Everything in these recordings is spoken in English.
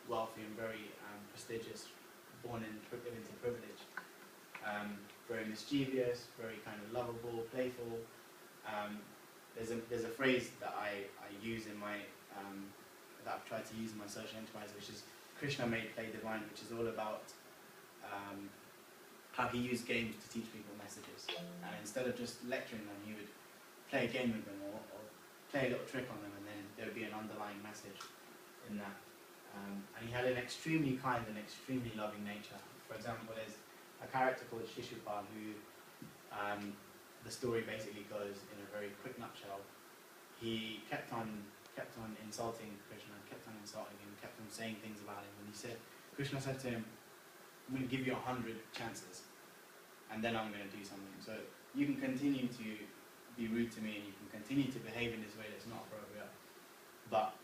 wealthy and very prestigious, born into privilege. Very mischievous, very kind of lovable, playful. There's a phrase that I use in my that I've tried to use in my social enterprise, which is Krishna made play divine, which is all about how he used games to teach people messages. And instead of just lecturing them, he would play a game with them or play a little trick on them, and then there would be an underlying message in that. And he had an extremely kind and extremely loving nature. For example, there's a character called Shishupal who, the story basically goes in a very quick nutshell. He kept on insulting Krishna, kept on insulting him, kept on saying things about him. And Krishna said to him, I'm going to give you 100 chances, and then I'm going to do something. So you can continue to be rude to me, and you can continue to behave in this way that's not appropriate. But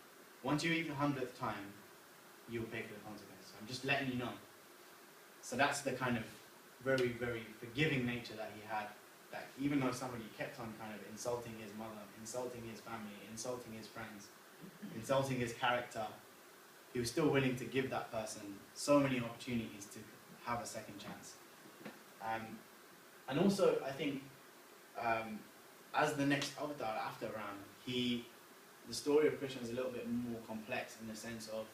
once you reach the 100th time, you'll pay for the consequences. I'm just letting you know. So that's the kind of very, very forgiving nature that he had, that even though somebody kept on kind of insulting his mother, insulting his family, insulting his friends, insulting his character, he was still willing to give that person so many opportunities to have a second chance. And also, I think, as the next avatar after Ram, the story of Krishna is a little bit more complex in the sense of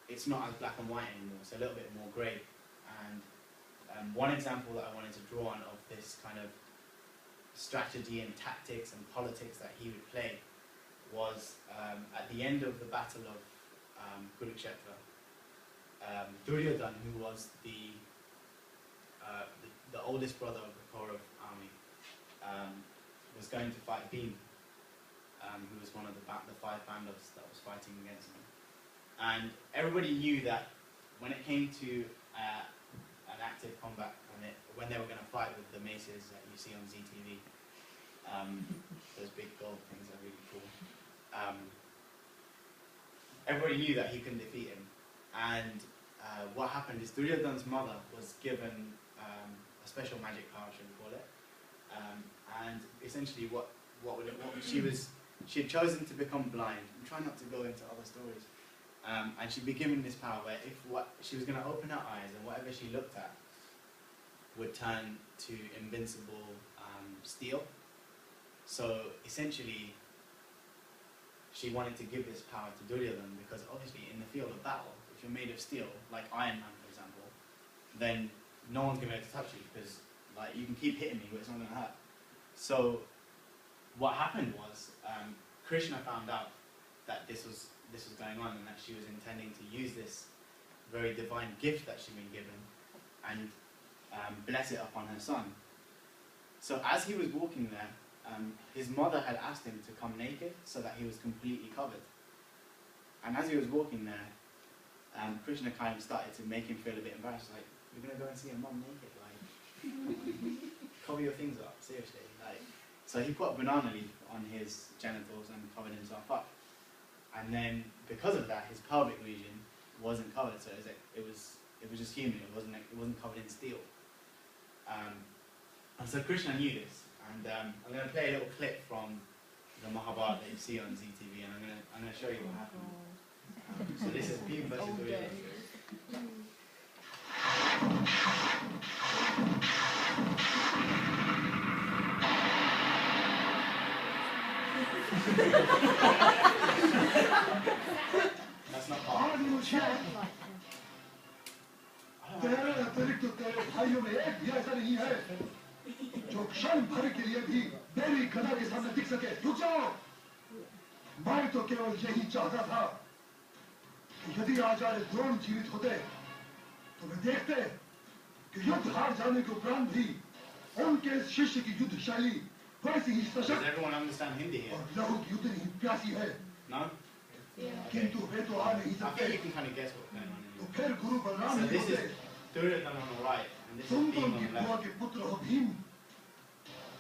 it's not as black and white anymore, it's a little bit more grey. And one example that I wanted to draw on of this kind of strategy and tactics and politics that he would play was at the end of the battle of Kurukshetra, Duryodhana, who was the oldest brother of the Kaurav army, was going to fight Bhim, who was one of the 5 Pandavas that was fighting against him. And everybody knew that when it came to an active combat, when they were going to fight with the maces that you see on ZTV, those big gold things are really cool. Everybody knew that he couldn't defeat him. And what happened is Duryodhana's mother was given a special magic power, should we call it. And essentially she had chosen to become blind. I'm trying not to go into other stories. And she'd be given this power where she was going to open her eyes, and whatever she looked at would turn to invincible steel. So essentially, she wanted to give this power to Duryodhana because obviously in the field of battle, if you're made of steel, like Iron Man for example, then no one's going to be able to touch you because like you can keep hitting me but it's not going to hurt. So what happened was Krishna found out that this was going on and that she was intending to use this very divine gift that she'd been given and bless it upon her son. So as he was walking there, his mother had asked him to come naked so that he was completely covered. And as he was walking there, Krishna kind of started to make him feel a bit embarrassed, like, you're going to go and see your mom naked, like, cover your things up, seriously. Like, so he put a banana leaf on his genitals and covered himself up. And then, because of that, his pelvic region wasn't covered, so it was just human, it wasn't covered in steel. And so Krishna knew this. And I'm going to play a little clip from the Mahabharata that you see on ZTV, and I'm going to show you what happened. So this is Bhim versus Duryodhana. That's not hard. तेरे अतिरिक्त तेरे भाइयों में एक भी ऐसा नहीं है जो क्षण भर के लिए भी मेरी गदा के सामने दिख सके। रुक जाओ, मैं तो केवल यही चाहता था कि यदि आचार्य द्रोण जीवित होते तो वे देखते कि युद्ध हार जाने के उपरांत भी उनके शिष्य की युद्ध शैली वैसी ही सशक्त और लहू की युद्धनी ही प्यासी है। किंतु वे तो आ नहीं सकते। तो फिर गुरु बलराम ही होते। तुम तो उनकी बुआ के पुत्र हो भीम,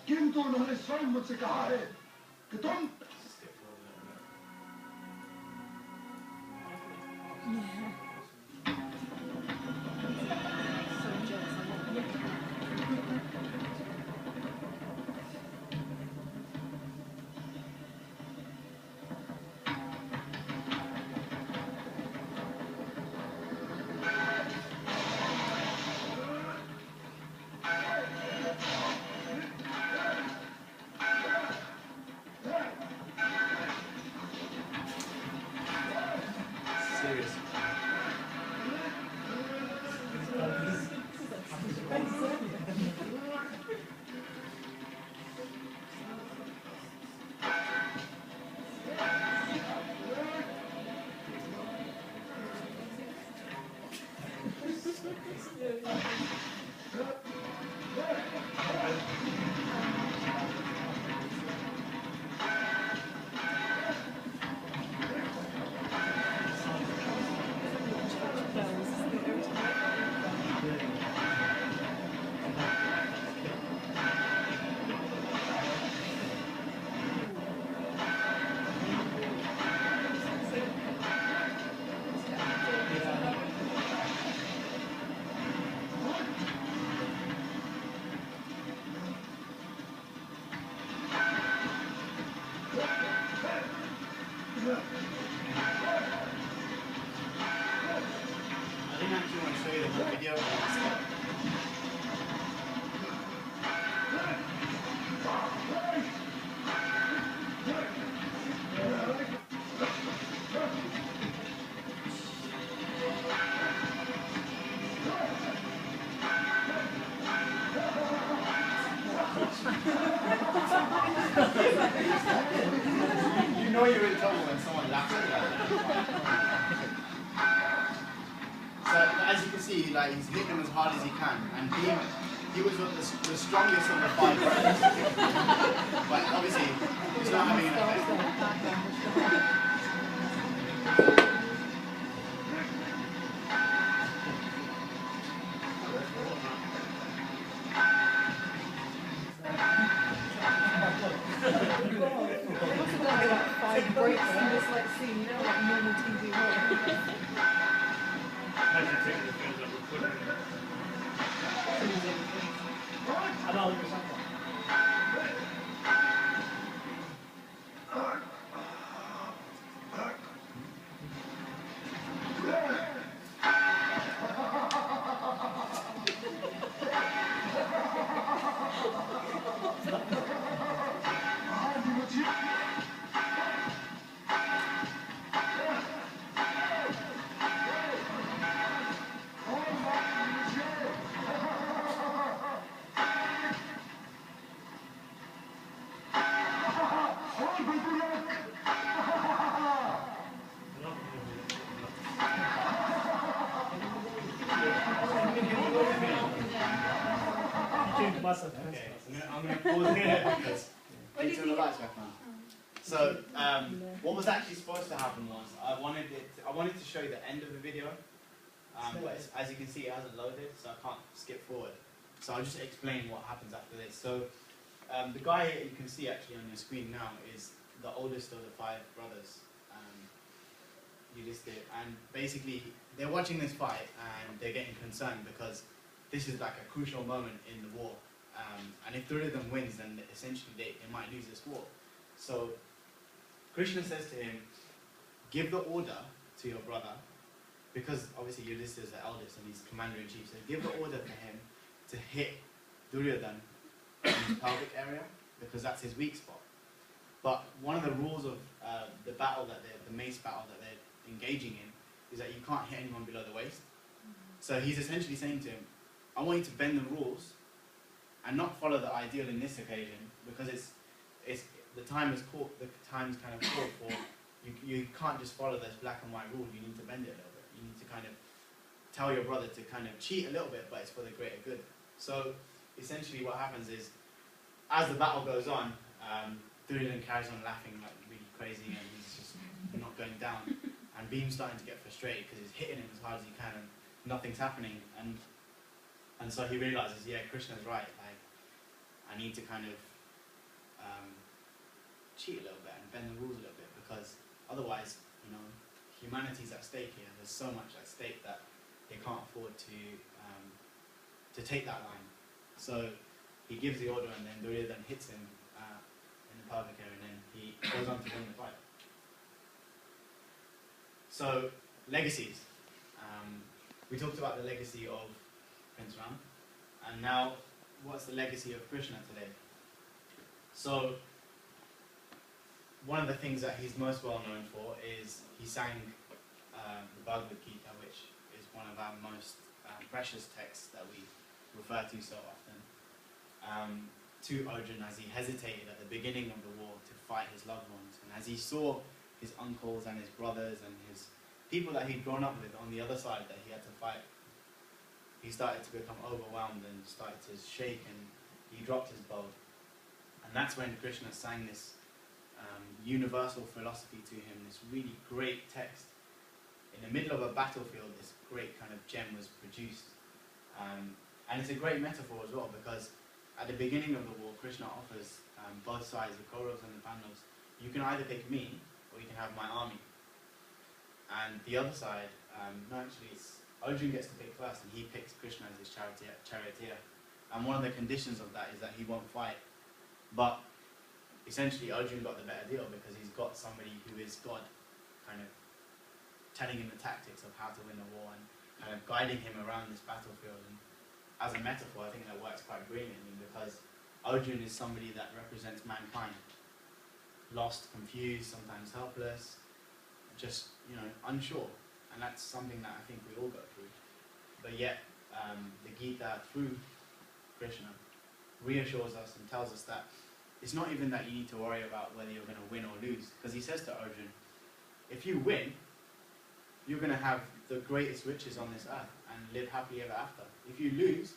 किंतु उन्होंने स्वयं मुझसे कहा है कि तुम serious. I didn't actually want to show you the whole video. You know you're in trouble when someone laughs at that. So as you can see, like he's hitting them as hard as he can, and he was the strongest of the 5 brothers. But obviously, it's not having an effect. Breaks in this like scene, you know, like normal TV horror. Okay, I'm going to pause here because you turn the lights back on. So, what was actually supposed to happen was I wanted to show you the end of the video, but as you can see, it hasn't loaded, so I can't skip forward. So I'll just explain what happens after this. So, the guy you can see actually on your screen now is the oldest of the 5 brothers. You listed, and basically they're watching this fight and they're getting concerned because this is like a crucial moment in the war. And if Duryodhana wins, then essentially they might lose this war. So Krishna says to him, give the order to your brother, because obviously Yudhishthira is the eldest and he's commander-in-chief, so give the order for him to hit Duryodhana in his pelvic area, because that's his weak spot. But one of the rules of the battle the mace battle that they're engaging in, is that you can't hit anyone below the waist. So he's essentially saying to him, I want you to bend the rules and not follow the ideal in this occasion, because the time is kind of called for. You can't just follow this black and white rule. You need to bend it a little bit. You need to kind of tell your brother to kind of cheat a little bit, but it's for the greater good. So essentially, what happens is, as the battle goes on, Duryodhana carries on laughing like really crazy, and he's just not going down. And Bhim's starting to get frustrated because he's hitting him as hard as he can, and nothing's happening. And so he realizes, yeah, Krishna's right. Like, I need to kind of cheat a little bit and bend the rules a little bit, because otherwise, you know, humanity's at stake here. There's so much at stake that they can't afford to take that line. So he gives the order, and then Duryodhana hits him in the pelvic area, and then he goes on to win the fight. So legacies. We talked about the legacy of Prince Ram, and now what's the legacy of Krishna today? So one of the things that he's most well known for is he sang the Bhagavad Gita, which is one of our most precious texts that we refer to so often, to Arjun as he hesitated at the beginning of the war to fight his loved ones. And as he saw his uncles and his brothers and his people that he'd grown up with on the other side that he had to fight, he started to become overwhelmed and started to shake, and he dropped his bow. And that's when Krishna sang this universal philosophy to him, this really great text. In the middle of a battlefield, this great kind of gem was produced. And it's a great metaphor as well, because at the beginning of the war, Krishna offers both sides, the Kauravas and the Pandavas, you can either pick me, or you can have my army. And the other side, no, actually, it's Arjun gets to pick first, and he picks Krishna as his charioteer. And one of the conditions of that is that he won't fight. But essentially, Arjun got the better deal because he's got somebody who is God, kind of telling him the tactics of how to win the war and kind of guiding him around this battlefield. And as a metaphor, I think that works quite brilliantly, because Arjun is somebody that represents mankind. Lost, confused, sometimes helpless, just, unsure. And that's something that I think we all go through. But yet, the Gita, through Krishna, reassures us and tells us that it's not even that you need to worry about whether you're going to win or lose. Because he says to Arjun, if you win, you're going to have the greatest riches on this earth and live happily ever after. If you lose,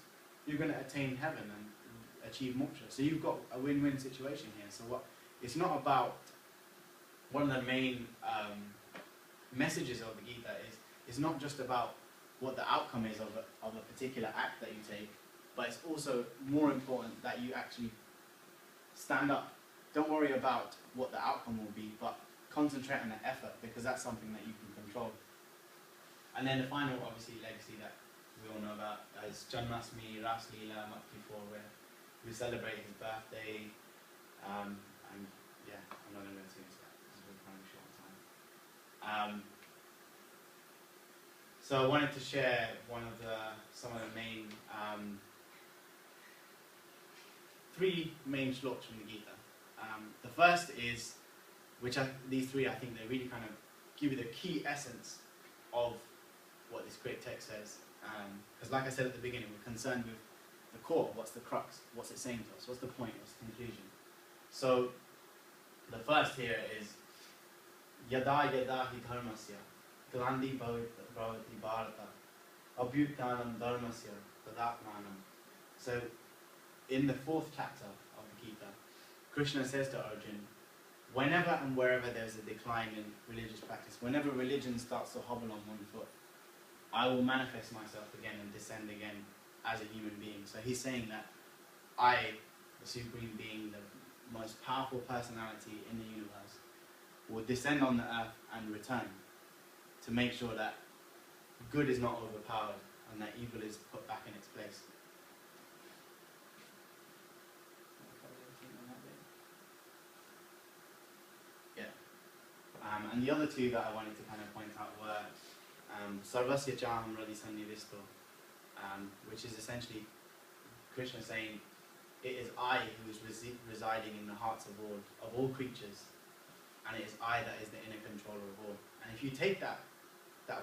you're going to attain heaven and achieve moksha. So you've got a win-win situation here. So it's not about, one of the main messages of the Gita is not just about what the outcome is of a particular act that you take, but it's also more important that you actually stand up. Don't worry about what the outcome will be, but concentrate on the effort, because that's something that you can control. And then the final, obviously, legacy that we all know about is Janmashtami, Ras Leela, Makti-4, where we celebrate his birthday. And yeah, I'm not going to go into that because we're running short on time. So I wanted to share some of the main, three main shlokas from the Gita. The first is, these three, I think they really kind of give you the key essence of what this great text says. Because like I said at the beginning, we're concerned with the core, what's the crux, what's it saying to us, what's the point, what's the conclusion. So the first here is Yada yada hi dharmasya glandi bhavati bharata abhyutanam dharmasya tadatmanam. So in the fourth chapter of the Gita, Krishna says to Arjun, whenever and wherever there's a decline in religious practice, whenever religion starts to hobble on one foot, I will manifest myself again and descend again as a human being. So he's saying that I, the Supreme Being, the most powerful personality in the universe, will descend on the earth and return to make sure that good is not overpowered and that evil is put back in its place. And the other two that I wanted to kind of point out were Sarvasya Chaham Radhi Sannivisto, which is essentially Krishna saying, it is I who is residing in the hearts of all creatures, and it is I that is the inner controller of all. And if you take that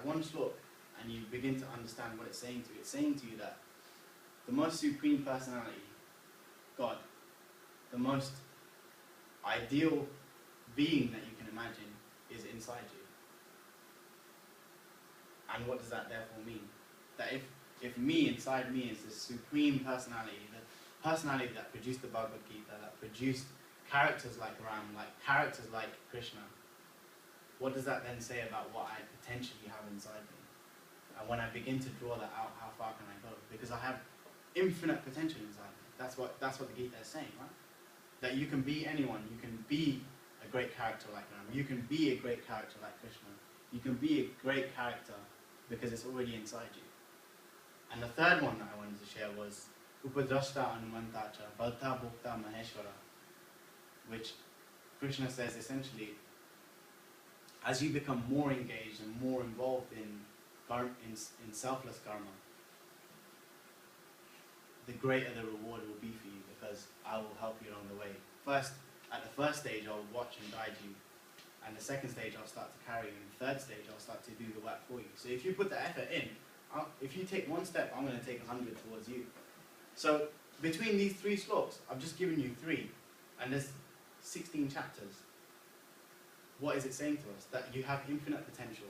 one slok and you begin to understand what it's saying to you that the most supreme personality, God, the most ideal being that you can imagine, is inside you. And what does that therefore mean? That if me, inside me, is the supreme personality, the personality that produced the Bhagavad Gita, that produced characters like Ram, like characters like Krishna, what does that then say about what I potentially have inside me? And when I begin to draw that out, how far can I go? Because I have infinite potential inside me. That's what the Gita is saying, right? That you can be anyone. You can be a great character like Ram. You can be a great character like Krishna. You can be a great character because it's already inside you. And the third one that I wanted to share was Upadrashta Anumantacha Bhalta Bhukta Maheshwara, which Krishna says essentially, as you become more engaged and more involved in selfless karma, the greater the reward will be for you, because I will help you along the way. First, at the first stage, I will watch and guide you And the second stage, I'll start to carry you. And the third stage, I'll start to do the work for you. So if you put the effort in, if you take one step, I'm going to take 100 towards you. So between these 3 slopes, I've just given you 3, and there's 16 chapters. What is it saying to us? That you have infinite potential.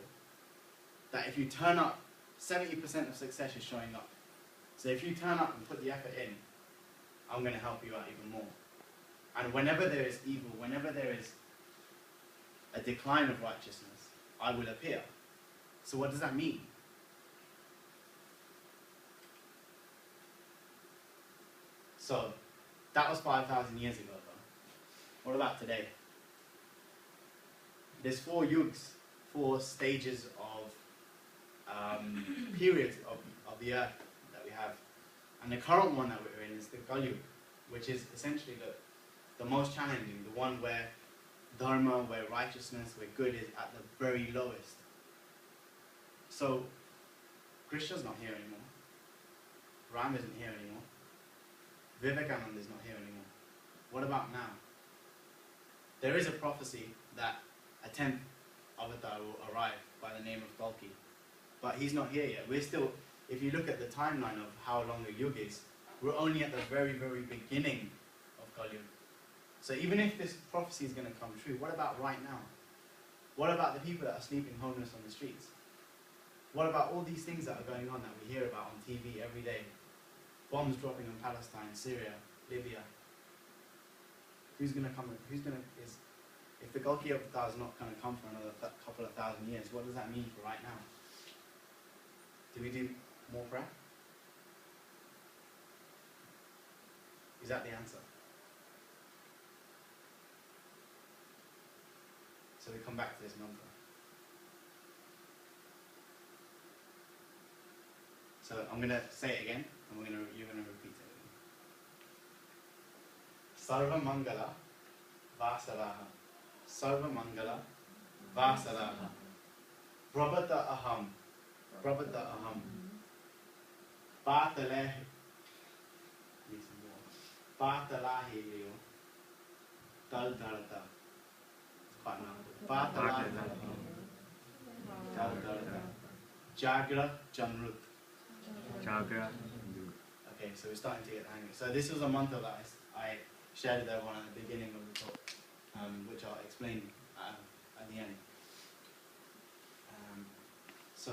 That if you turn up, 70% of success is showing up. So if you turn up and put the effort in, I'm going to help you out even more. And whenever there is evil, whenever there is a decline of righteousness, I will appear. So what does that mean? So that was 5,000 years ago, though. What about today? There's 4 yugs, 4 stages of periods of the earth that we have. And the current one that we're in is the Kali Yuga, which is essentially the most challenging, the one where dharma, where righteousness, where good is at the very lowest. So Krishna's not here anymore. Ram isn't here anymore. Vivekananda is not here anymore. What about now? There is a prophecy that a 10th avatar will arrive by the name of Kalki. But he's not here yet. We're still, if you look at the timeline of how long the Yuga is, we're only at the very, very beginning of Kali Yuga. So even if this prophecy is going to come true, what about right now? What about the people that are sleeping homeless on the streets? What about all these things that are going on that we hear about on TV every day? Bombs dropping on Palestine, Syria, Libya. Who's going to come? If the Kalki Avatar is not going to come for another couple of thousand years, what does that mean for right now? Do we do more prayer? Is that the answer? So we come back to this mantra. So I'm going to say it again, and you're going to repeat it. Sarva Mangala Vasaraha. Sarva Mangala Vasaraha. Prabhata Aham. Prabhata Aham. Patalahi. Patalahi Leo. Tal Dharata. Patalahi. Tal Dharata. Jagra Jamrut. Jagra. Okay, so we're starting to get the hang of it. So this was a mantra that I shared with everyone at the beginning of the talk, which I'll explain at the end. So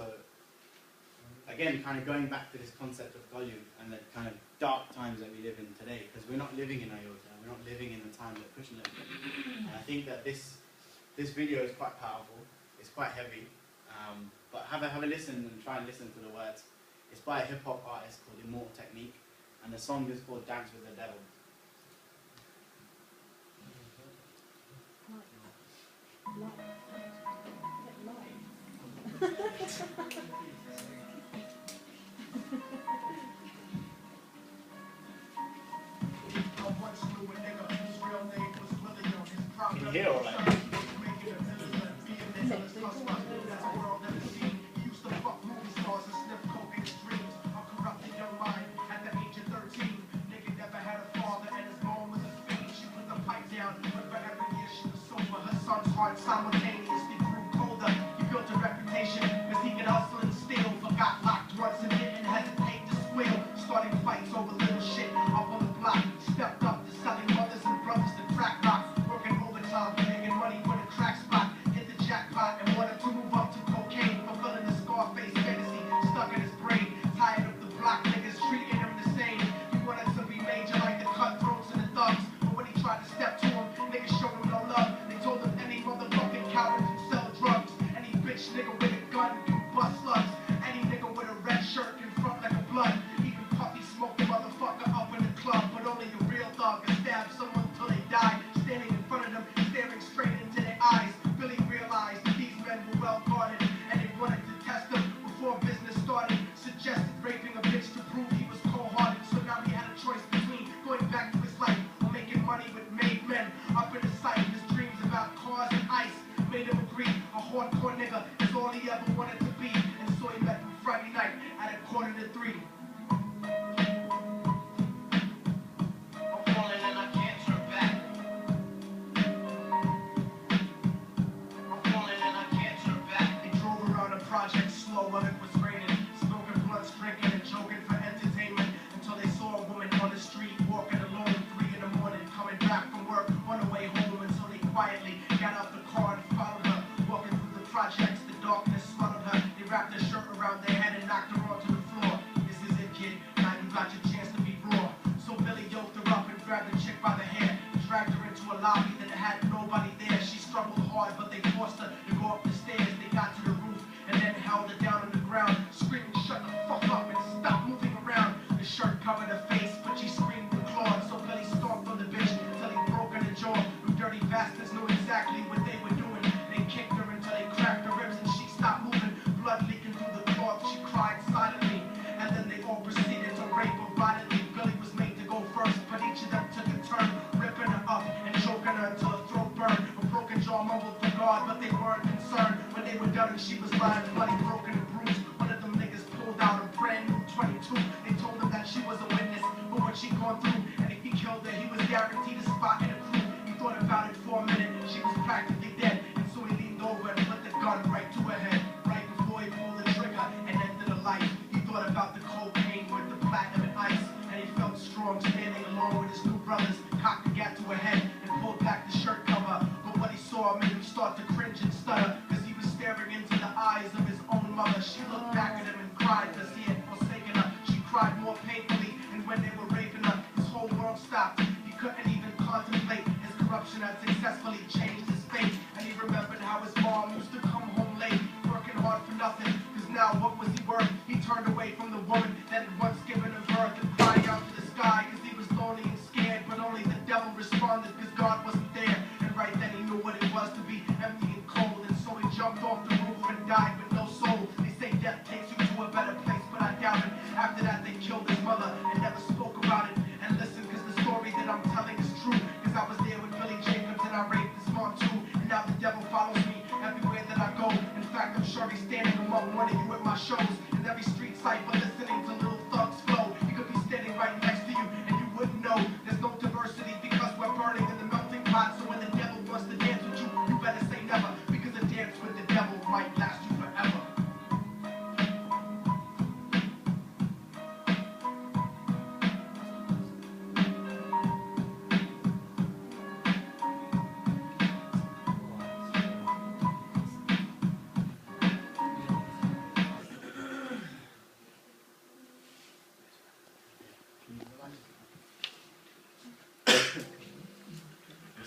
again, kind of going back to this concept of Kali Yuga and the kind of dark times that we live in today, because we're not living in Ayodhya, we're not living in the time that Krishna lived in. And I think that this video is quite powerful, it's quite heavy, but have a listen and try and listen to the words. It's by a hip-hop artist called Immortal Technique, and the song is called Dance with the Devil. Can you hear all right? Simultaneously grew colder. He built a reputation because he could hustle and steal. Forgot locked once and didn't hesitate to squeal. Starting fights over little shit up on the block. Stepped up to selling mothers and brothers to crack rock. Working overtime, making money for the crack spot. Hit the jackpot and wanted to move up to cocaine. Fulfilling the Scarface fantasy stuck in his brain. Tired of the block niggas treating him the same. He wanted to be major like the cutthroats and the thugs. But when he tried to step to him, niggas showed him no love. They told him any motherfucking coward can sell drugs. Any bitch nigga with a gun can bust slugs. Any nigga with a red shirt can front like a blood. Even Puffy smoked the motherfucker up in the club. But only a real thug can stab someone till they die. Standing in front of them, staring straight into their eyes. Billy realized that these men were well guarded, and they wanted to test him before business started. Suggested raping a bitch to prove he was cold-hearted. So now he had a choice between going back to his life or making money with made men. Up in his sight, his dreams about cars and ice made him agree. A hardcore nigga is all he ever wanted to be. And so he met him Friday night at 2:45. I'm falling and I can't turn back. around the head and knocked her onto the floor. This is it, kid. Now you got your chance to be raw. So Billy yoked her up and grabbed the chick by the hair, dragged her into a lobby that had nobody there. She struggled hard, but they forced her to go up the stairs. They got to the roof and then held her down on the ground, screaming, "Shut the fuck up and stop moving around." The shirt covered her face, but she screamed and clawed. So Billy stomped on the bitch till he broke her jaw. The dirty bastards knew exactly what they were doing. They kicked her until they cracked her ribs and she stopped moving, blood leaking through the cloth. She cried silently, and then they all proceeded to rape her violently. Billy was made to go first, but each of them took a turn, ripping her up and choking her until her throat burned. A broken jaw mumbled for God, but they weren't concerned. When they were done and she was lying bloody, broken and bruised, one of them niggas pulled out a brand new 22. They told him that she was a witness for what she gone through, and if he killed her, he was guaranteed a spot in the crew. He thought about it for a minute, she was practically dead, and so he leaned over and put the gun right to her head, right before he pulled the trigger and ended her life. He thought about the cocaine with the platinum and ice, and he felt strong standing alone with his two brothers, cocked the gat to her head and pulled back the shirt cover. But what he saw made him start to cringe and stutter, because he was staring into the eyes of his own mother. She looked back at him and cried because he had forsaken her. She cried more painfully, and when they were raping her, his whole world stopped. He couldn't even contemplate. His corruption had successfully changed his fate, and he remembered how his mom used to come home late, working hard for nothing, because now what was he worth? He turned away from the woman that had once given him birth and cried out to the sky because he was lonely and scared, but only the devil responded because God wasn't there. And right then he knew what it was to be empty and cold, and so he jumped off the roof and died with no soul. They say death takes you to a better place, but I doubt it. After that they killed his mother and never spoke about it. And listen, because the story that I'm telling is true, because I was there with Billy Jacobs and I raped his mom too. And now the devil follows me everywhere that I go. In fact, I'm sure he's standing among one of you at my shows. In every street cipher listening to Little Thug's flow. He could be standing right next to you and you wouldn't know. There's no diversity because we're burning in the melting pot. So when the devil wants to dance with you, you better say never, because a dance with the devil might last you forever.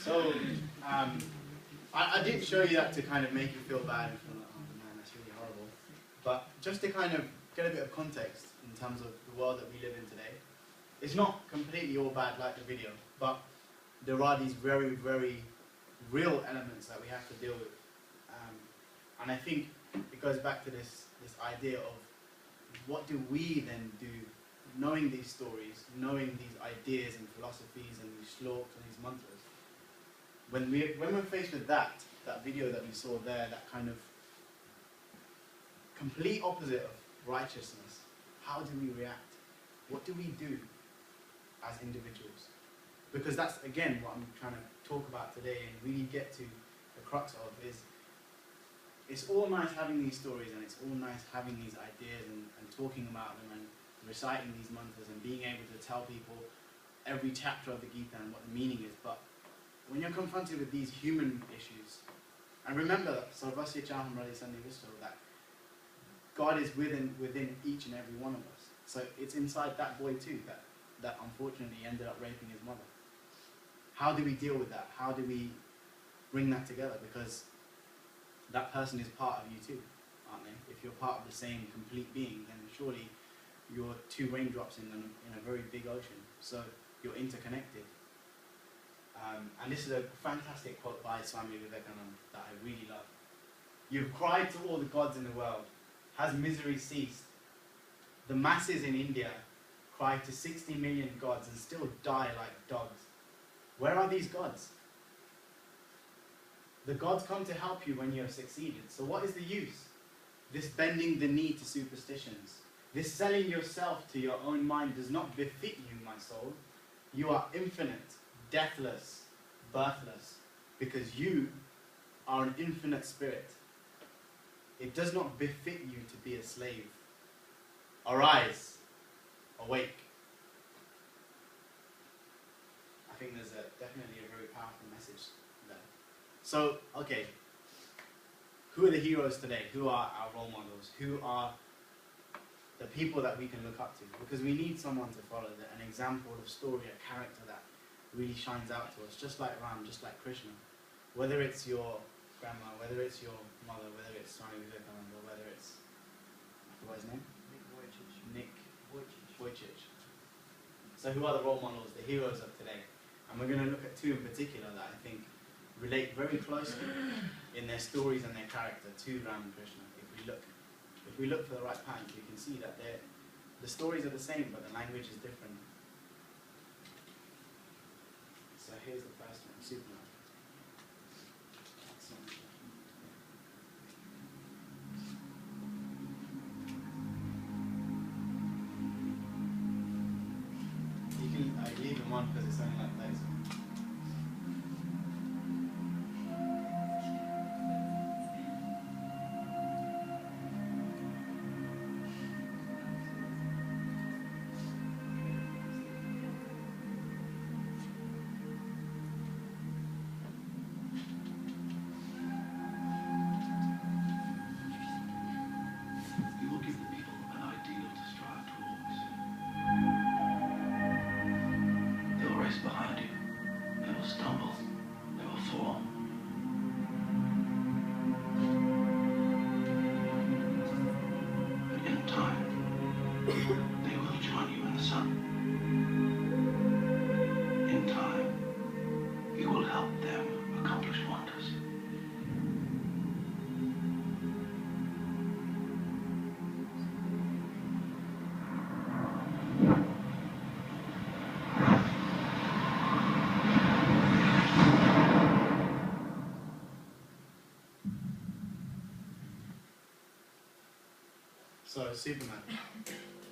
So, I did show you that to kind of make you feel bad and feel like, oh man, that's really horrible. But just to kind of get a bit of context in terms of the world that we live in today, it's not completely all bad like the video, but there are these very, very real elements that we have to deal with. And I think it goes back to this idea of what do we then do, knowing these stories, knowing these ideas and philosophies and these shlokas and these mantras. When we're faced with that video that we saw there, that kind of complete opposite of righteousness, how do we react? What do we do as individuals? Because that's, again, what I'm trying to talk about today and really get to the crux of is, it's all nice having these stories and it's all nice having these ideas and talking about them and reciting these mantras and being able to tell people every chapter of the Gita and what the meaning is, but when you're confronted with these human issues, and remember, Sarvasya Chaham Radhe Sandhi Vishnu, that God is within each and every one of us. So it's inside that boy too, that unfortunately ended up raping his mother. How do we deal with that? How do we bring that together? Because that person is part of you too, aren't they? If you're part of the same complete being, then surely you're two raindrops in a very big ocean. So you're interconnected. And this is a fantastic quote by Swami Vivekananda that I really love. You've cried to all the gods in the world. Has misery ceased? The masses in India cry to 60 million gods and still die like dogs. Where are these gods? The gods come to help you when you have succeeded. So what is the use? This bending the knee to superstitions. This selling yourself to your own mind does not befit you, my soul. You are infinite, deathless, birthless, because you are an infinite spirit. It does not befit you to be a slave. Arise, awake. I think there's definitely a very powerful message there. So, okay, who are the heroes today? Who are our role models? Who are the people that we can look up to, because we need someone to follow, an example of story, a character that really shines out to us, just like Ram, just like Krishna. Whether it's your grandma, whether it's your mother, whether it's Swami Vivekananda, or whether it's, I forgot his name? Nick Vujicic. So who are the role models, the heroes of today? And we're going to look at two in particular that I think relate very closely in their stories and their character to Ram and Krishna. If we look for the right patterns, we can see that the stories are the same, but the language is different. So here's the first one, Superman. I leave them on because it's only like this. You will give the people an ideal to strive towards. They will race behind you. They will stumble. They will fall. But in time, they will join you in the sun. In time, you will help them accomplish wonders. So Superman.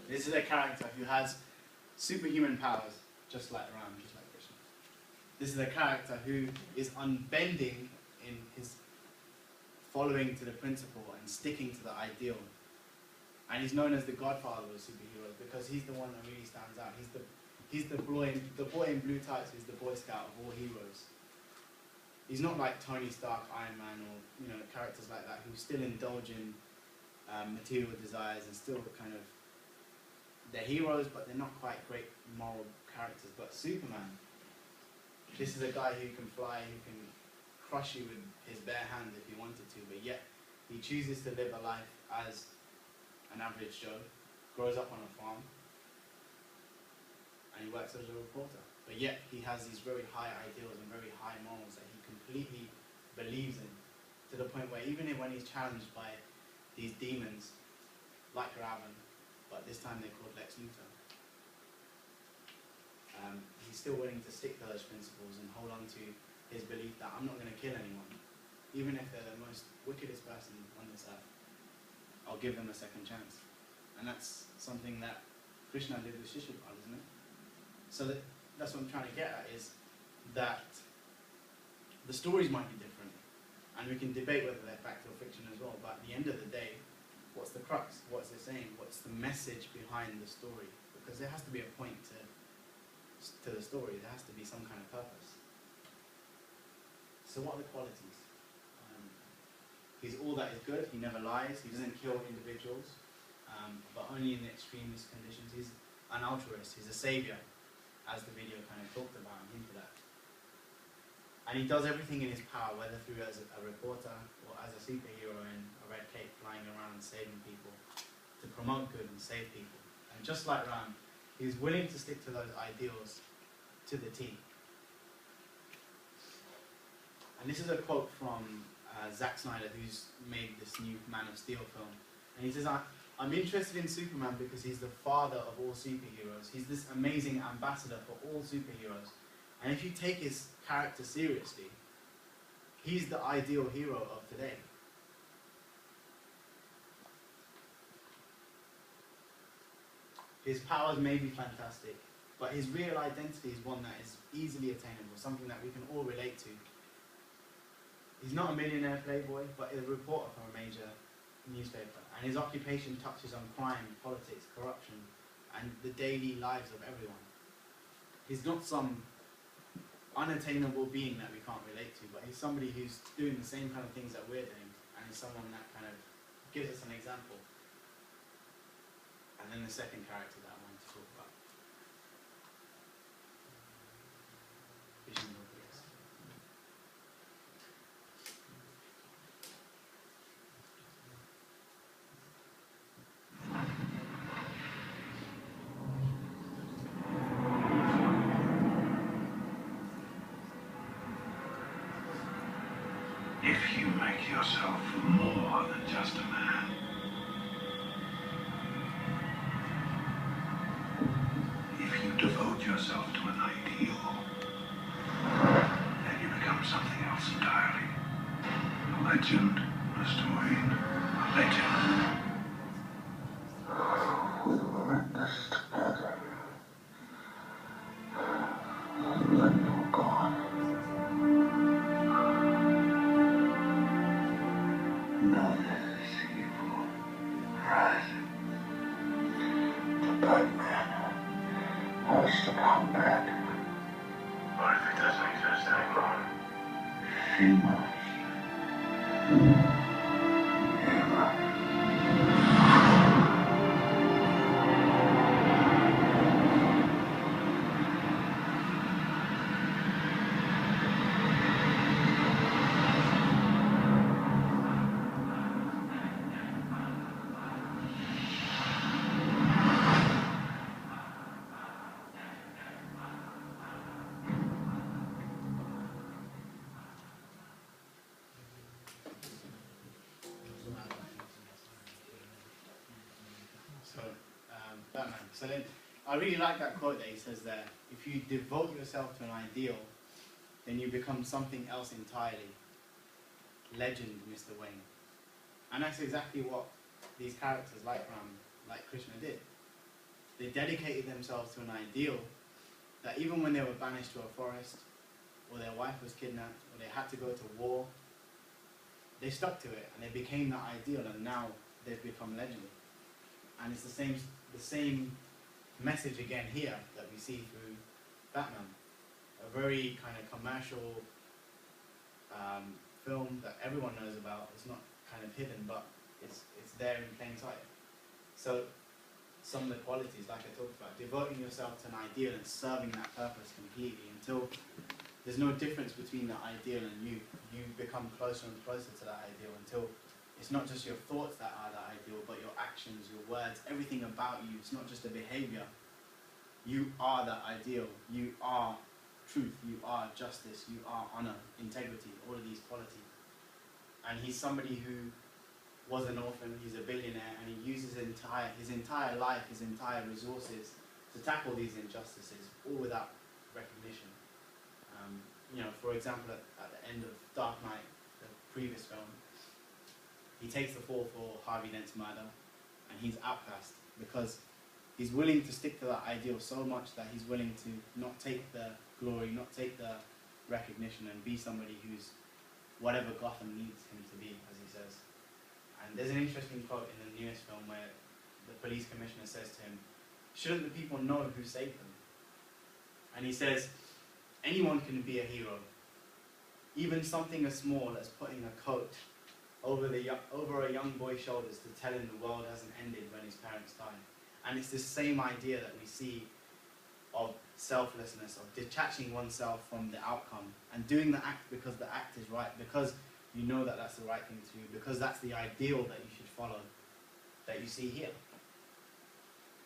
This is a character who has superhuman powers, just like Ram, just like Krishna. This is a character who is unbending in his following to the principle and sticking to the ideal. And he's known as the godfather of superheroes because he's the one that really stands out. He's the boy in blue tights who's the Boy Scout of all heroes. He's not like Tony Stark, Iron Man, or characters like that who still indulge in material desires and still kind of, they're heroes, but they're not quite great moral characters. But Superman, this is a guy who can fly, who can crush you with his bare hands if he wanted to, but yet he chooses to live a life as an average Joe, grows up on a farm, and he works as a reporter. But yet he has these very high ideals and very high morals that he completely believes in, to the point where even when he's challenged by these demons, like Ravan, but this time they're called Lex Luthor, he's still willing to stick to those principles and hold on to his belief that I'm not going to kill anyone, even if they're the most wickedest person on this earth. I'll give them a second chance. And that's something that Krishna did with Shishupal, isn't it? So that's what I'm trying to get at, is that the stories might be different, and we can debate whether they're fact or fiction as well, but at the end of the day, what's the crux? What's it saying? What's the message behind the story? Because there has to be a point to the story. There has to be some kind of purpose. So what are the qualities? He's all that is good. He never lies. He doesn't kill individuals, but only in the extremist conditions. He's an altruist. He's a savior, as the video kind of talked about and hinted at. And he does everything in his power, whether through as a reporter or as a superhero in a red cape flying around saving people, to promote good and save people. And just like Ram, he's willing to stick to those ideals to the T. And this is a quote from Zack Snyder, who's made this new Man of Steel film. And he says, I'm interested in Superman because he's the father of all superheroes. He's this amazing ambassador for all superheroes. And if you take his character seriously, he's the ideal hero of today. His powers may be fantastic, but his real identity is one that is easily attainable, something that we can all relate to. He's not a millionaire playboy, but a reporter for a major newspaper. And his occupation touches on crime, politics, corruption, and the daily lives of everyone. He's not some unattainable being that we can't relate to, but he's somebody who's doing the same kind of things that we're doing, and he's someone that kind of gives us an example. then the second character that I wanted to talk about. Vision Morpheus. If you make yourself more than just a man, if you devote yourself to an ideal, then you become something else entirely. A legend, Mr. Wayne. A legend. We were in this together. Then you were gone. Now there is evil rising. The Batman has to come back. What if it doesn't exist anymore? She must. He must. So, Batman. So then, I really like that quote that he says there. If you devote yourself to an ideal, then you become something else entirely. Legend, Mr. Wayne. And that's exactly what these characters like Krishna did. They dedicated themselves to an ideal that even when they were banished to a forest, or their wife was kidnapped, or they had to go to war, they stuck to it and they became that ideal, and now they've become legendary. And it's the same message again here that we see through Batman. A very kind of commercial film that everyone knows about. It's not kind of hidden, but it's there in plain sight. So some of the qualities, like I talked about, devoting yourself to an ideal and serving that purpose completely until there's no difference between the ideal and you. You become closer and closer to that ideal until it's not just your thoughts that are the ideal, but your actions, your words, everything about you. It's not just a behavior. You are the ideal. You are truth. You are justice. You are honor, integrity, all of these qualities. And he's somebody who was an orphan. He's a billionaire, and he uses his entire life, his entire resources to tackle these injustices, all without recognition. For example, at the end of Dark Knight, the previous film, he takes the fall for Harvey Dent's murder, and he's outcast because he's willing to stick to that ideal so much that he's willing to not take the glory, not take the recognition, and be somebody who's whatever Gotham needs him to be, as he says. And there's an interesting quote in the newest film where the police commissioner says to him, "Shouldn't the people know who saved them?" And he says, "Anyone can be a hero. Even something as small as putting a coat over a young boy's shoulders to tell him the world hasn't ended when his parents died." And it's this same idea that we see of selflessness, of detaching oneself from the outcome and doing the act because the act is right, because you know that that's the right thing to do, because that's the ideal that you should follow, that you see here.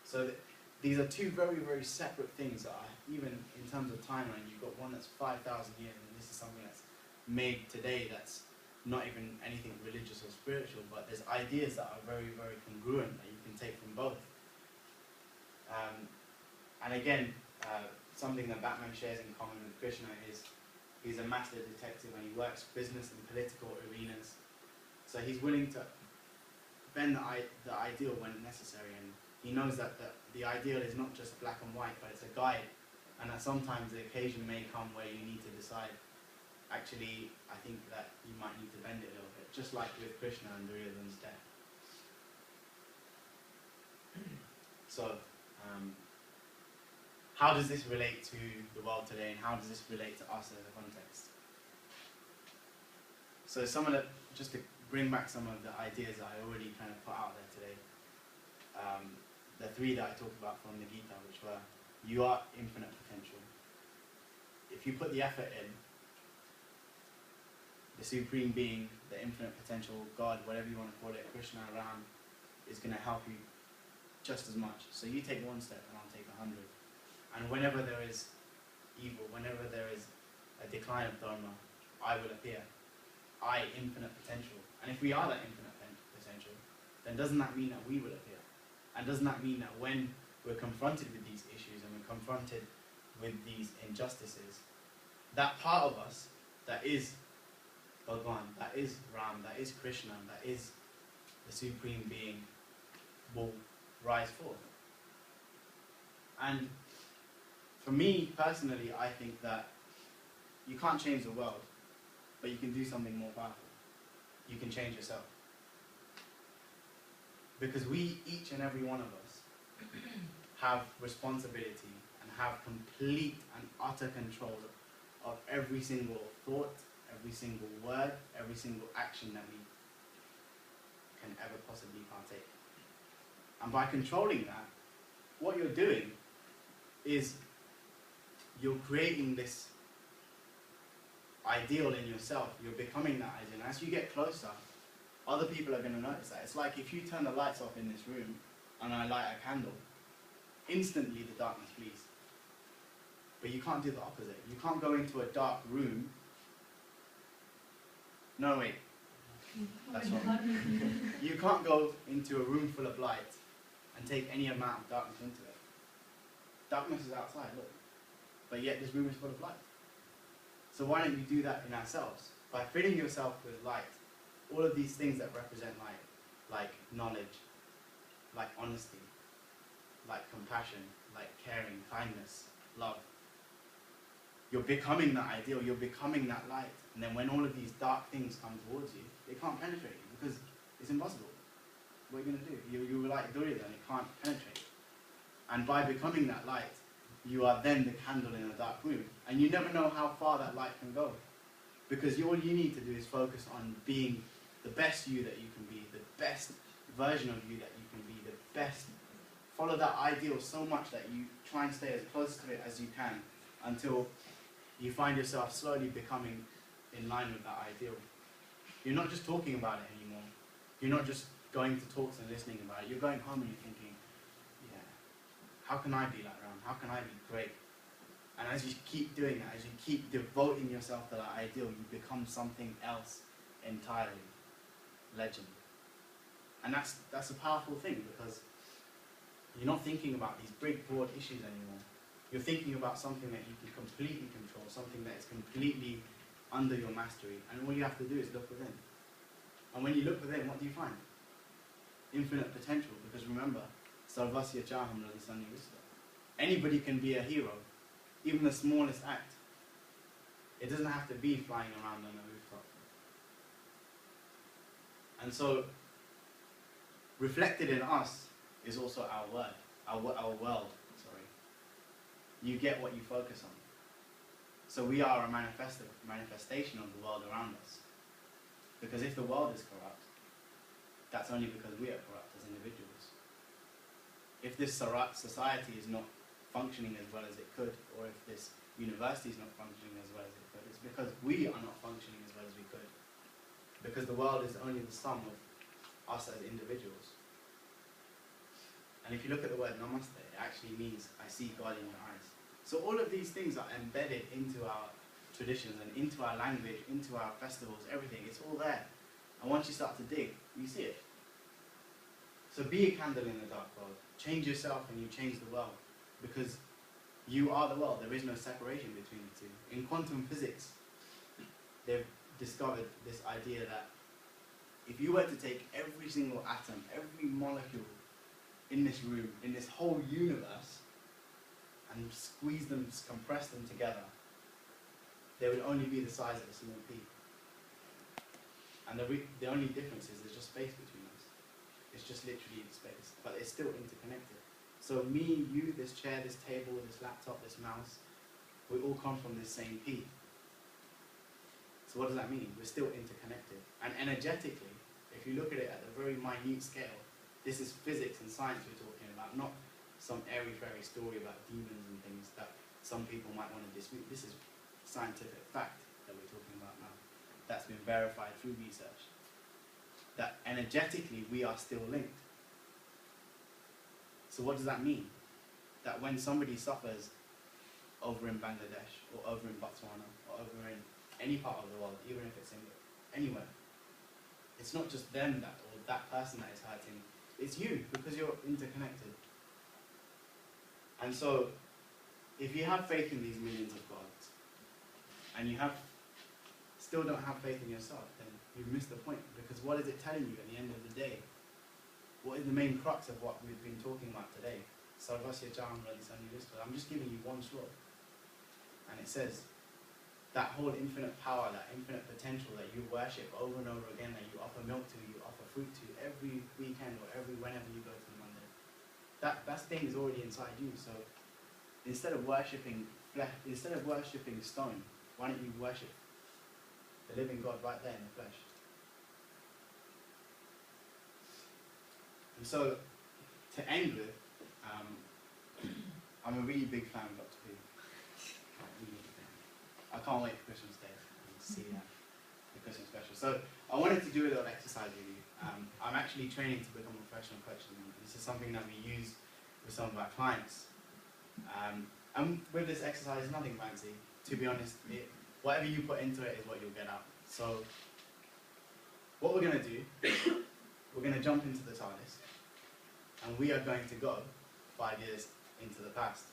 So these are two very, very separate things that are, even in terms of timeline, you've got one that's 5,000 years, and this is something that's made today that's not even anything religious or spiritual, but there's ideas that are very, very congruent that you can take from both. And again, something that Batman shares in common with Krishna is he's a master detective and he works business and political arenas. So he's willing to bend the ideal when necessary, and he knows that the ideal is not just black and white, but it's a guide, and that sometimes the occasion may come where you need to decide, actually, I think that you might need to bend it a little bit, just like with Krishna and Duryodhana's death. So, how does this relate to the world today, and how does this relate to us as a context? So just to bring back some of the ideas that I already kind of put out there today, the three that I talked about from the Gita, which were, you are infinite potential. If you put the effort in, the Supreme Being, the infinite potential, God, whatever you want to call it, Krishna, Ram, is going to help you just as much. So you take one step and I'll take 100. And whenever there is evil, whenever there is a decline of Dharma, I will appear. I, infinite potential. And if we are that infinite potential, then doesn't that mean that we will appear? And doesn't that mean that when we're confronted with these issues and we're confronted with these injustices, that part of us that is Bhagwan, that is Ram, that is Krishna, that is the Supreme Being, will rise forth? And for me personally, I think that you can't change the world, but you can do something more powerful. You can change yourself. Because we, each and every one of us, have responsibility and have complete and utter control of every single thought, every single word, every single action that we can ever possibly partake. And by controlling that, what you're doing is you're creating this ideal in yourself. You're becoming that ideal. And as you get closer, other people are going to notice that. It's like if you turn the lights off in this room and I light a candle, instantly the darkness flees. But you can't do the opposite. You can't go into a dark room. No, wait. That's wrong. You can't go into a room full of light and take any amount of darkness into it. Darkness is outside, look. But yet this room is full of light. So why don't you do that in ourselves? By filling yourself with light, all of these things that represent light, like knowledge, like honesty, like compassion, like caring, kindness, love. You're becoming that ideal, you're becoming that light. And then when all of these dark things come towards you, it can't penetrate you because it's impossible. What are you going to do? You were like Duryodhana, and it can't penetrate. And by becoming that light, you are then the candle in a dark room. And you never know how far that light can go. Because all you need to do is focus on being the best you that you can be, the best version of you that you can be, the best. Follow that ideal so much that you try and stay as close to it as you can until you find yourself slowly becoming in line with that ideal. You're not just talking about it anymore. You're not just going to talks and listening about it. You're going home and you're thinking, yeah, how can I be like Ram? How can I be great? And as you keep doing that, as you keep devoting yourself to that ideal, you become something else entirely. Legend. And that's a powerful thing because you're not thinking about these big, broad issues anymore. You're thinking about something that you can completely control, something that is completely under your mastery. And all you have to do is look within. And when you look within, what do you find? Infinite potential. Because remember, Sarvasya Chaham Radhisanya Vishwa. Anybody can be a hero. Even the smallest act. It doesn't have to be flying around on a rooftop. And so, reflected in us is also our word, our world. Sorry, you get what you focus on. So we are a manifestation of the world around us. Because if the world is corrupt, that's only because we are corrupt as individuals. If this society is not functioning as well as it could, or if this university is not functioning as well as it could, it's because we are not functioning as well as we could. Because the world is only the sum of us as individuals. And if you look at the word namaste, it actually means I see God in your eyes. So all of these things are embedded into our traditions and into our language, into our festivals, everything. It's all there. And once you start to dig, you see it. So be a candle in the dark world. Change yourself and you change the world. Because you are the world. There is no separation between the two. In quantum physics, they've discovered this idea that if you were to take every single atom, every molecule in this room, in this whole universe, and squeeze them, compress them together, they would only be the size of a small pea. And the only difference is there's just space between us. It's just literally space, but it's still interconnected. So me, you, this chair, this table, this laptop, this mouse, we all come from this same pea. So what does that mean? We're still interconnected. And energetically, if you look at it at a very minute scale, this is physics and science we're talking about, not some airy-fairy story about demons and things that some people might want to dispute. This is scientific fact that we're talking about now. That's been verified through research. That energetically we are still linked. So what does that mean? That when somebody suffers over in Bangladesh, or over in Botswana, or over in any part of the world, even if it's in anywhere, it's not just them that, or that person that is hurting, it's you, because you're interconnected. And so, if you have faith in these millions of gods, and you still don't have faith in yourself, then you've missed the point, because what is it telling you at the end of the day? What is the main crux of what we've been talking about today? Sarvasya Chaham Radhisani Vishwa. I'm just giving you one slot. And it says, that whole infinite power, that infinite potential that you worship over and over again, that you offer milk to, you offer fruit to every weekend or whenever you go to the Monday, that thing is already inside you. So instead of worshipping stone, why don't you worship the living God right there in the flesh? And so, to end with, I'm a really big fan of Dr. Who. I can't wait for Christmas Day and see the Christmas special. So I wanted to do a little exercise with you. I'm actually training to become a professional coach, and this is something that we use with some of our clients. And with this exercise, nothing fancy. To be honest, whatever you put into it is what you'll get out. So what we're going to do, we're going to jump into the TARDIS, and we are going to go 5 years into the past.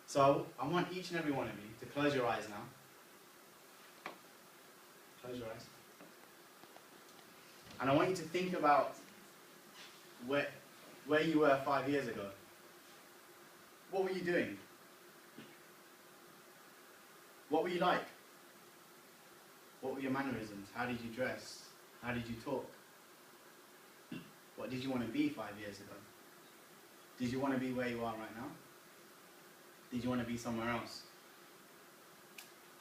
So I want each and every one of you to close your eyes now. Close your eyes. And I want you to think about where you were 5 years ago. What were you doing? What were you like? What were your mannerisms? How did you dress? How did you talk? What did you want to be 5 years ago? Did you want to be where you are right now? Did you want to be somewhere else?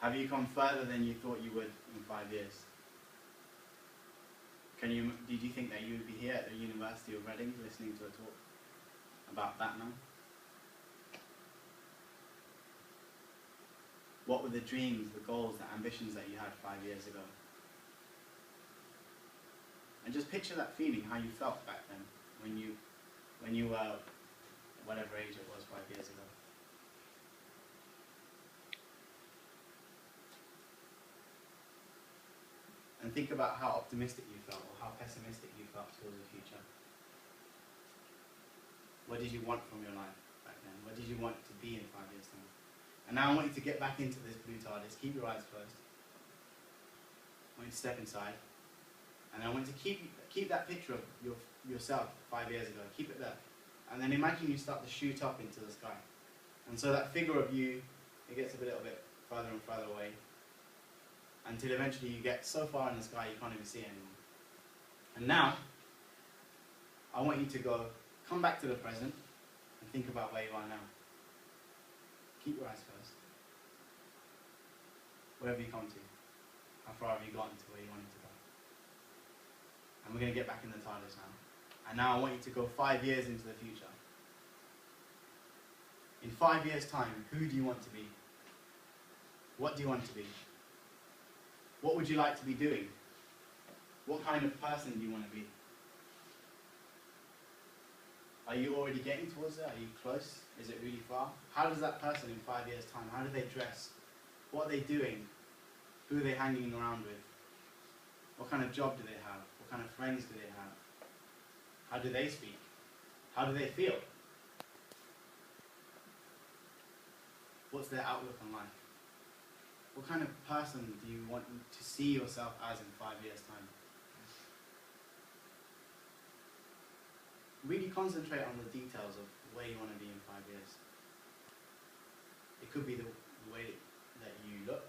Have you come further than you thought you would in 5 years? Did you think that you would be here at the University of Reading listening to a talk about that now? What were the dreams, the goals, the ambitions that you had 5 years ago? And just picture that feeling, how you felt back then, when you were whatever age it was 5 years ago. And think about how optimistic you felt, or how pessimistic you felt towards the future. What did you want from your life back then? What did you want to be in 5 years' time? And now I want you to get back into this blue TARDIS. Keep your eyes closed. I want you to step inside. And I want you to keep that picture of yourself 5 years ago. Keep it there. And then imagine you start to shoot up into the sky. And so that figure of you, it gets a little bit further and further away, until eventually you get so far in the sky you can't even see it anymore. And now, I want you to come back to the present and think about where you are now. Keep your eyes closed. Where have you come to? How far have you gotten to where you wanted to go? And we're going to get back in the TARDIS now. And now I want you to go 5 years into the future. In 5 years' time, who do you want to be? What do you want to be? What would you like to be doing? What kind of person do you want to be? Are you already getting towards it? Are you close? Is it really far? How does that person in 5 years' time, how do they dress? What are they doing? Who are they hanging around with? What kind of job do they have? What kind of friends do they have? How do they speak? How do they feel? What's their outlook on life? What kind of person do you want to see yourself as in 5 years' time? Really concentrate on the details of where you want to be in 5 years. It could be the way that you look.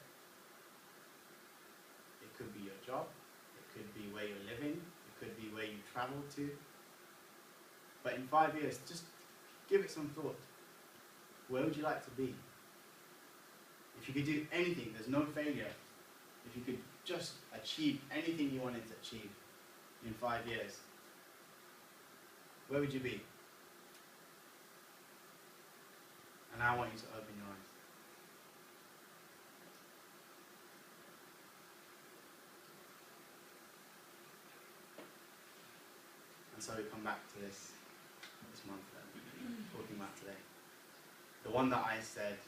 It could be your job. It could be where you're living. It could be where you travel to. But in 5 years, just give it some thought. Where would you like to be? If you could do anything, there's no failure. If you could just achieve anything you wanted to achieve in 5 years, where would you be? And I want you to open your eyes. And so we come back to this month that we're talking about today. The one that I said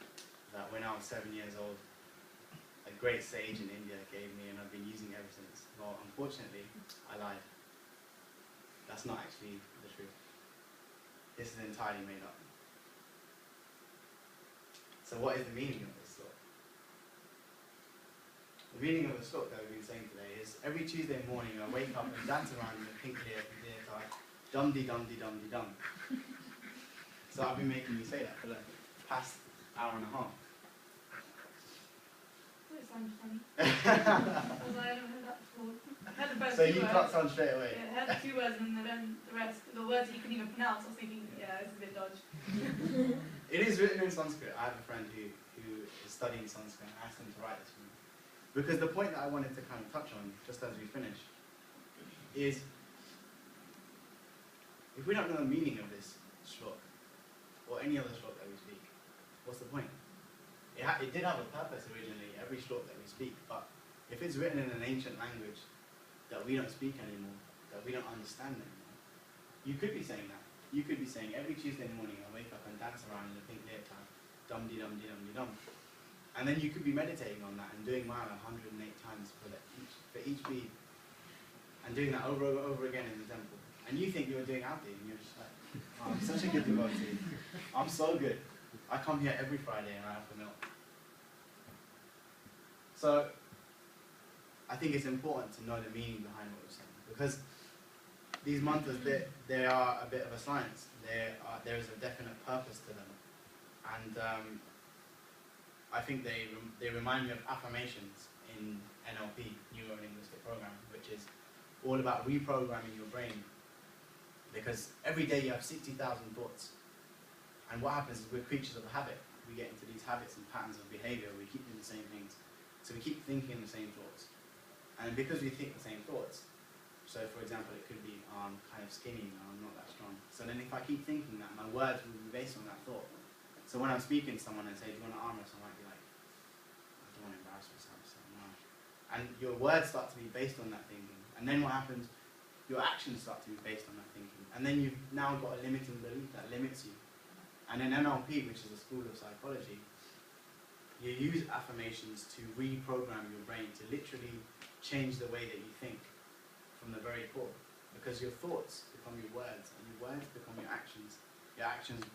that when I was 7 years old, a great sage in India gave me and I've been using ever since. Well, unfortunately, I lied. That's not actually the truth. This is entirely made up. So what is the meaning of this slok? The meaning of the slok that we've been saying today is every Tuesday morning I wake up and dance around in the pink clear tide, dum-de-dum-de-dum-de-dum. So I've been making you say that for the past hour and a half. It sounds funny. Because I haven't heard that before. I've heard the first So two you words. clocked on straight away. Yeah, I heard the 2 words and then the rest, the words that you couldn't even pronounce. I was thinking, yeah, this is a bit dodgy. It is written in Sanskrit. I have a friend who is studying Sanskrit and I asked him to write this for me. Because the point that I wanted to kind of touch on, just as we finish, is if we don't know the meaning of this shlok, or any other shlok that we speak, what's the point? It did have a purpose originally, every shlok that we speak, but if it's written in an ancient language that we don't speak anymore, that we don't understand anymore, you could be saying that. You could be saying, every Tuesday morning I wake up and dance around in the pink leotard, dum-de-dum-de-dum-de-dum. And then you could be meditating on that and doing Mala 108 times for each bead. And doing that over and over again in the temple. And you think you're doing Aarti, and you're just like, oh, I'm such a good devotee. I'm so good. I come here every Friday and I have the milk. So, I think it's important to know the meaning behind what we're saying. Because these mantras, they are a bit of a science. There is a definite purpose to them. And I think they remind me of affirmations in NLP, Neuro-Linguistic Programming, which is all about reprogramming your brain. Because every day you have 60,000 thoughts. And what happens is we're creatures of habit. We get into these habits and patterns of behavior. We keep doing the same things. So we keep thinking the same thoughts. And because we think the same thoughts, so for example, it could be, I'm kind of skinny, I'm not that strong. So then if I keep thinking that, my words will be based on that thought. So when I'm speaking to someone and say, do you want to arm wrestle? I might be like, I don't want to embarrass myself, so no. And your words start to be based on that thinking. And then what happens? Your actions start to be based on that thinking. And then you've now got a limiting belief that limits you. And in NLP, which is a school of psychology, you use affirmations to reprogram your brain, to literally change the way that you think from the very core. Because your thoughts become your words, and your words become your actions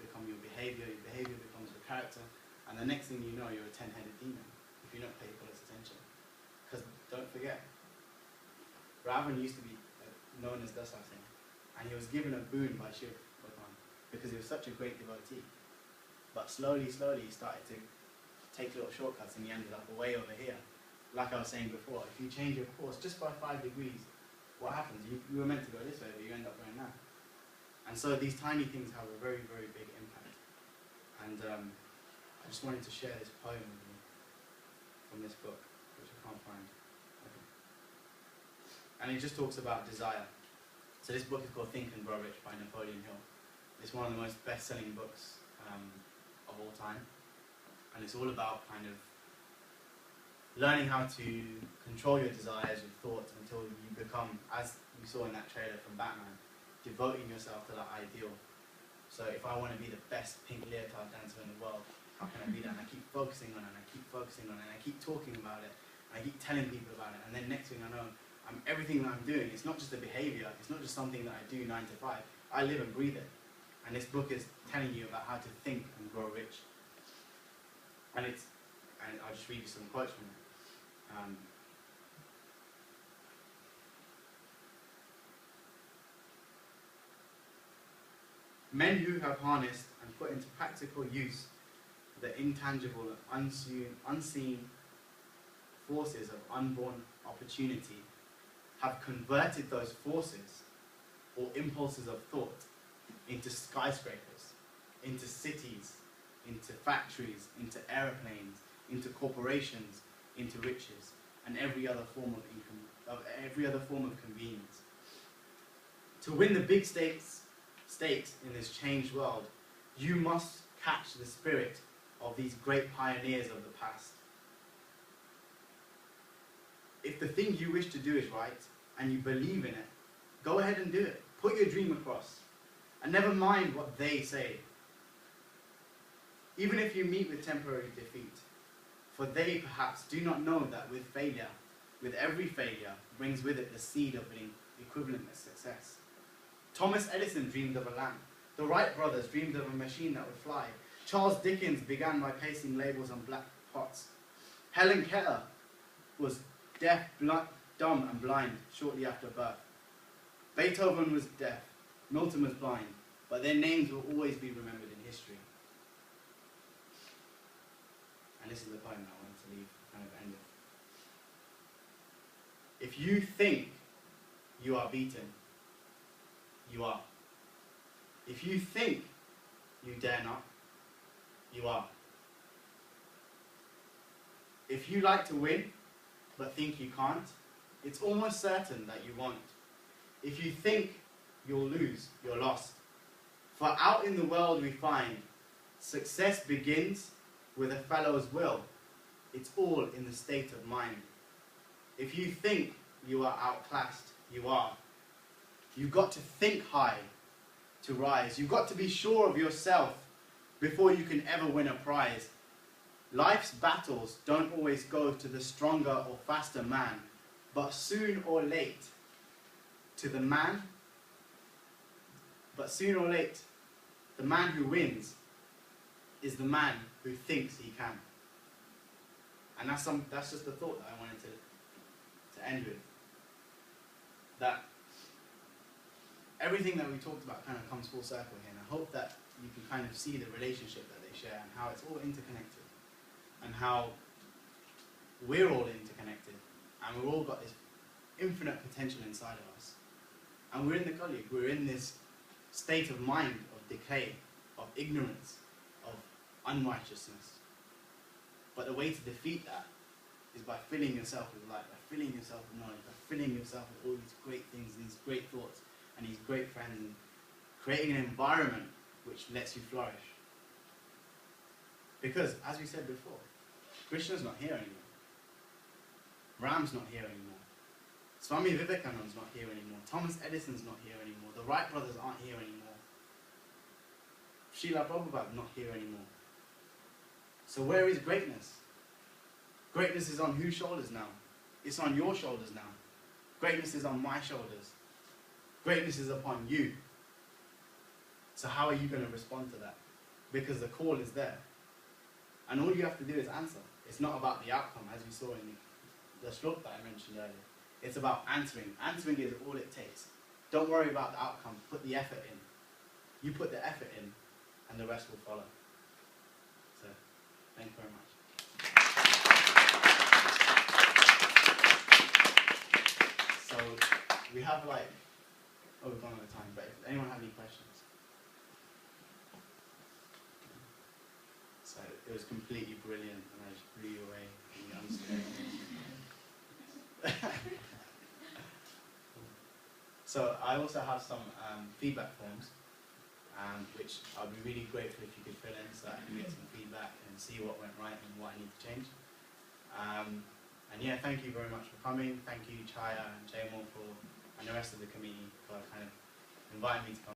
become your behavior becomes your character, and the next thing you know, you're a 10-headed demon if you don't pay close attention. Because don't forget, Ravan used to be known as Dasa Singh, and he was given a boon by Shiv Bhagwan because he was such a great devotee. But slowly, he started to take little shortcuts, and he ended up way over here. Like I was saying before, if you change your course just by 5 degrees, what happens? You were meant to go this way, but you end up going that. And so these tiny things have a very, very big impact. And I just wanted to share this poem with you from this book, which I can't find. Okay. And it just talks about desire. So this book is called Think and Grow Rich by Napoleon Hill. It's one of the most best-selling books of all time. And it's all about kind of learning how to control your desires, your thoughts, until you become, as we saw in that trailer from Batman, devoting yourself to that ideal. So if I want to be the best pink leotard dancer in the world, how can I be that? And I keep focusing on it, and I keep focusing on it, and I keep talking about it, and I keep telling people about it, and then next thing I know, everything that I'm doing, it's not just a behavior, it's not just something that I do 9 to 5, I live and breathe it. And this book is telling you about how to think and grow rich. And I'll just read you some quotes from it. Men who have harnessed and put into practical use the intangible and unseen forces of unborn opportunity have converted those forces or impulses of thought into skyscrapers, into cities, into factories, into airplanes, into corporations, into riches, and every other form of convenience. To win the big stakes in this changed world, you must catch the spirit of these great pioneers of the past. If the thing you wish to do is right, and you believe in it, go ahead and do it. Put your dream across. And never mind what they say. Even if you meet with temporary defeat, for they perhaps do not know that with failure, with every failure, brings with it the seed of an equivalent success. Thomas Edison dreamed of a lamp. The Wright brothers dreamed of a machine that would fly. Charles Dickens began by pasting labels on black pots. Helen Keller was deaf, dumb and blind shortly after birth. Beethoven was deaf, Milton was blind, but their names will always be remembered in history. And this is the poem that I wanted to leave, kind of end it. If you think you are beaten, you are. If you think you dare not, you are. If you like to win, but think you can't, it's almost certain that you won't. If you think you'll lose, you're lost. For out in the world we find, success begins with a fellow's will. It's all in the state of mind. If you think you are outclassed, you are. You've got to think high to rise. You've got to be sure of yourself before you can ever win a prize. Life's battles don't always go to the stronger or faster man, but soon or late, the man who wins is the man who thinks he can. And that's just the thought that I wanted to end with. That everything that we talked about kind of comes full circle here, and I hope that you can kind of see the relationship that they share and how it's all interconnected, and how we're all interconnected, and we've all got this infinite potential inside of us. And we're in the gully, we're in this state of mind of decay, of ignorance, of unrighteousness. But the way to defeat that is by filling yourself with light, by filling yourself with knowledge, by filling yourself with all these great things, these great thoughts, and these great friends, and creating an environment which lets you flourish. Because, as we said before, Krishna's not here anymore. Ram's not here anymore. Swami Vivekananda's not here anymore. Thomas Edison's not here anymore. The Wright brothers aren't here anymore. Srila Prabhupada's not here anymore. So where is greatness? Greatness is on whose shoulders now? It's on your shoulders now. Greatness is on my shoulders. Greatness is upon you. So how are you going to respond to that? Because the call is there. And all you have to do is answer. It's not about the outcome, as we saw in the stroke that I mentioned earlier. It's about answering. Answering is all it takes. Don't worry about the outcome. Put the effort in. You put the effort in, and the rest will follow. So, thank you very much. So, we have we've gone over time, but if anyone have any questions? So, it was completely brilliant, and I just blew you away in the understanding. So I also have some feedback forms, which I'd be really grateful if you could fill in so I can get some feedback and see what went right and what I need to change. And yeah, thank you very much for coming. Thank you, Chaya and Jamal, and the rest of the committee for kind of inviting me to come.